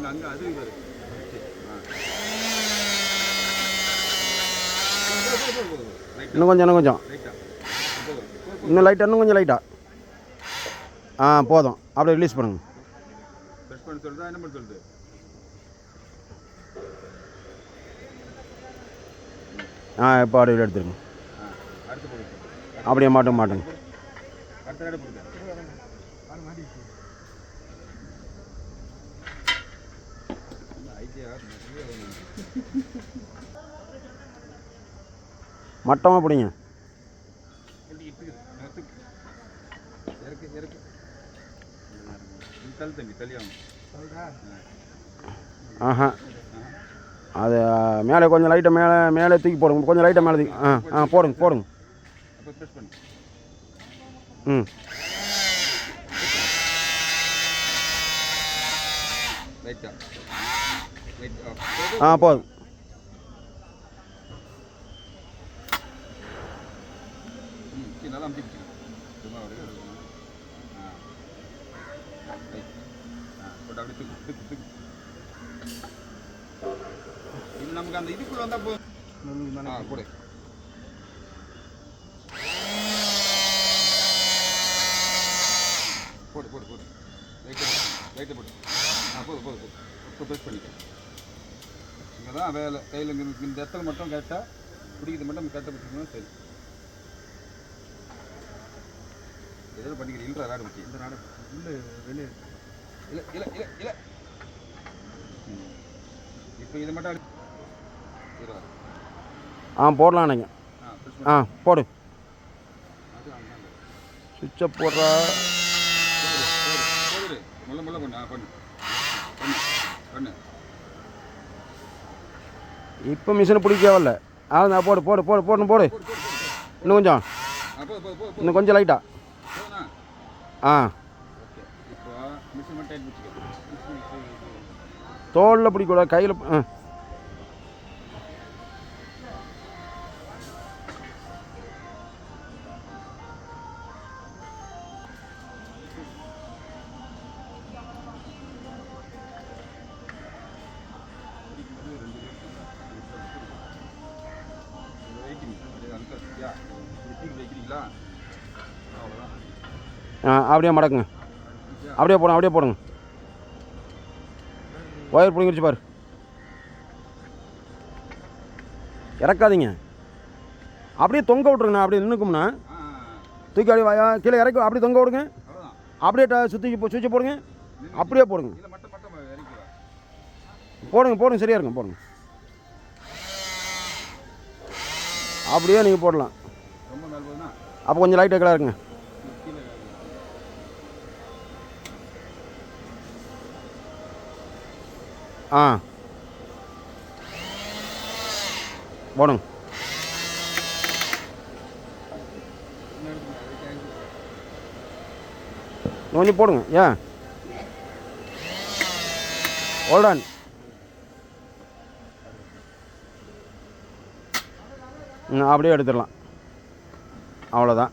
அங்கே அது இவர் இன்னும் கொஞ்சம் இன்னும் லைட்டாக இன்னும் கொஞ்சம் லைட்டாக போதும். அப்படியே ரிலீஸ் பண்ணுங்க. ப்ரெஸ் பண்ண சொல்லுதா என்ன பண்ண சொல்லுது? இப்போ அப்படியே எடுத்துருங்க. அப்படியே மாட்டுங்க. மட்டமாக பிடிங்க. ஆஹா அது மேலே கொஞ்சம் லைட்டாக மேலே தூக்கி போடுங்க. கொஞ்சம் லைட்டாக மேலே தூக்கி போடுங்க. ம் போதும். நமக்கு அந்த இதுக்குள்ள வந்தா போடு. போடு லைட்டை போடு. போடு இப்போ ப்ரெஸ் பண்ணிக்க. இங்கே தான் வேலை கையில் இந்த இடத்துல மட்டும் கரெக்டாக பிடிக்கிறது மட்டும் கரெக்டாக பிடிச்சிக்கணும். சரி ஏதோ பண்ணிக்கிறேன். இல்லை நாடு பற்றி இந்த நாடு இல்லை வெளியே இல்லை இப்போ இதை மட்டும் போடலாம். நீங்கள் போடு. சுவிட்சை போடுறா. முள்ள பண்ணு. இப்போ மிஷினை பிடிக்கவில்லை. அதான் போடு. இன்னும் கொஞ்சம் லைட்டாக. தோளில் பிடிக்கூடாது, கையில். அப்படியே மடக்குங்க. அப்படியே போடுங்க. ஒயர் பிடிங்கிருச்சு பாரு. இறக்காதீங்க. அப்படியே தொங்க விட்ருங்கண்ணா. அப்படியே நின்றுக்கும்ண்ணா. தூக்கி அப்படியே கீழே இறக்கி அப்படியே தொங்க விடுங்க. அப்படியே சுவிட்சை போடுங்க. அப்படியே போடுங்க. சரியாக இருக்கும். போடுங்க. அப்படியே நீங்கள் போடலாம். அப்போ கொஞ்சம் லைட்டாக கீழே இருக்குங்க. போடுங்க. கொஞ்சம் போடுங்க. ஹோல்ட் அப்படியே எடுத்துடலாம். அவ்வளோதான்.